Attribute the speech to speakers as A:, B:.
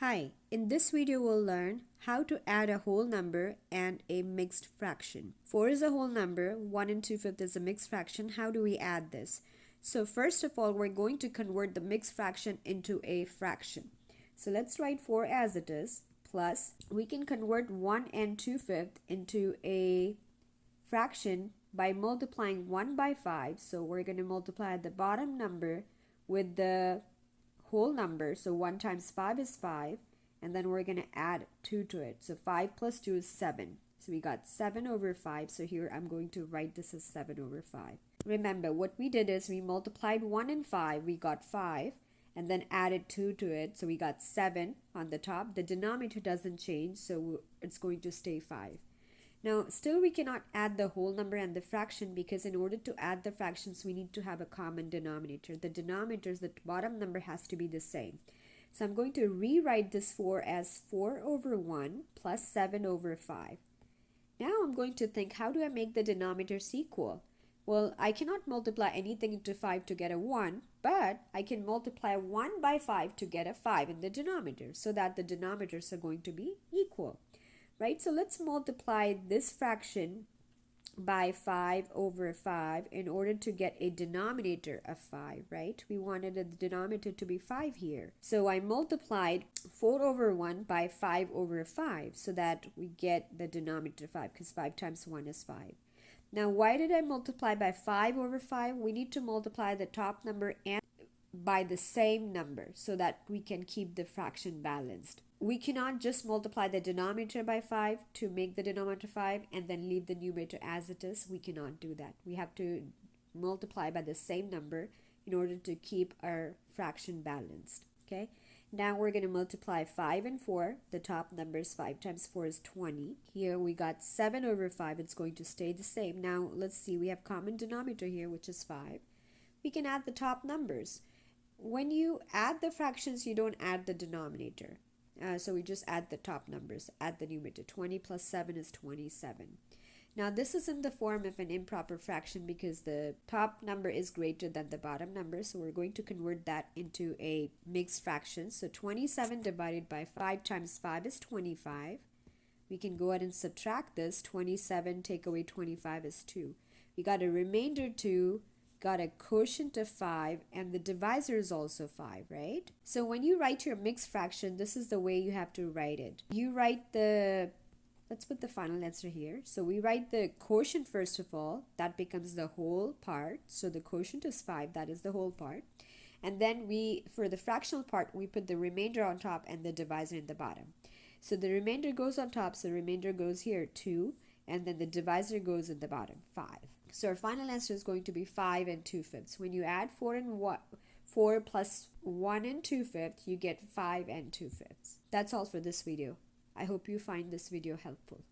A: Hi, in this video we'll learn how to add a whole number and a mixed fraction. 4 is a whole number, 1 and 2/5 is a mixed fraction. How do we add this? So first of all, we're going to convert the mixed fraction into a fraction. So let's write 4 as it is, plus we can convert 1 and 2/5 into a fraction by multiplying 1 by 5. So we're going to multiply the bottom number with the whole number. So 1 times 5 is 5, and then we're going to add 2 to it. So 5 plus 2 is 7. So we got 7 over 5. So here I'm going to write this as 7 over 5. Remember, what we did is we multiplied 1 and 5. We got 5, and then added 2 to it. So we got 7 on the top. The denominator doesn't change, so it's going to stay 5. Now, still we cannot add the whole number and the fraction, because in order to add the fractions, we need to have a common denominator. The denominators, the bottom number has to be the same. So I'm going to rewrite this 4 as 4 over 1 plus 7 over 5. Now I'm going to think, how do I make the denominators equal? Well, I cannot multiply anything into 5 to get a 1, but I can multiply 1 by 5 to get a 5 in the denominator, so that the denominators are going to be equal. Right, so let's multiply this fraction by 5 over 5 in order to get a denominator of 5, right? We wanted the denominator to be 5 here. So I multiplied 4 over 1 by 5 over 5 so that we get the denominator 5, because 5 times 1 is 5. Now, why did I multiply by 5 over 5? We need to multiply the top number and by the same number so that we can keep the fraction balanced. We cannot just multiply the denominator by 5 to make the denominator 5 and then leave the numerator as it is. We cannot do that. We have to multiply by the same number in order to keep our fraction balanced. Okay. Now we're going to multiply 5 and 4. The top number is 5 times 4 is 20. Here we got 7 over 5. It's going to stay the same. Now let's see. We have common denominator here, which is 5. We can add the top numbers. When you add the fractions, you don't add the denominator. So we just add the top numbers, add the numerator. 20 plus 7 is 27. Now this is in the form of an improper fraction because the top number is greater than the bottom number. So we're going to convert that into a mixed fraction. So 27 divided by 5 times 5 is 25. We can go ahead and subtract this. 27 take away 25 is 2. We got a remainder 2. Got a quotient of 5, and the divisor is also 5, right? So when you write your mixed fraction, this is the way you have to write it. You write let's put the final answer here. So we write the quotient first of all. That becomes the whole part. So the quotient is 5. That is the whole part. And then for the fractional part, we put the remainder on top and the divisor in the bottom. So the remainder goes on top. So the remainder goes here, 2. And then the divisor goes in the bottom, 5. So our final answer is going to be 5 and 2/5. When you add 4 plus 1 and 2/5, you get 5 and 2/5. That's all for this video. I hope you find this video helpful.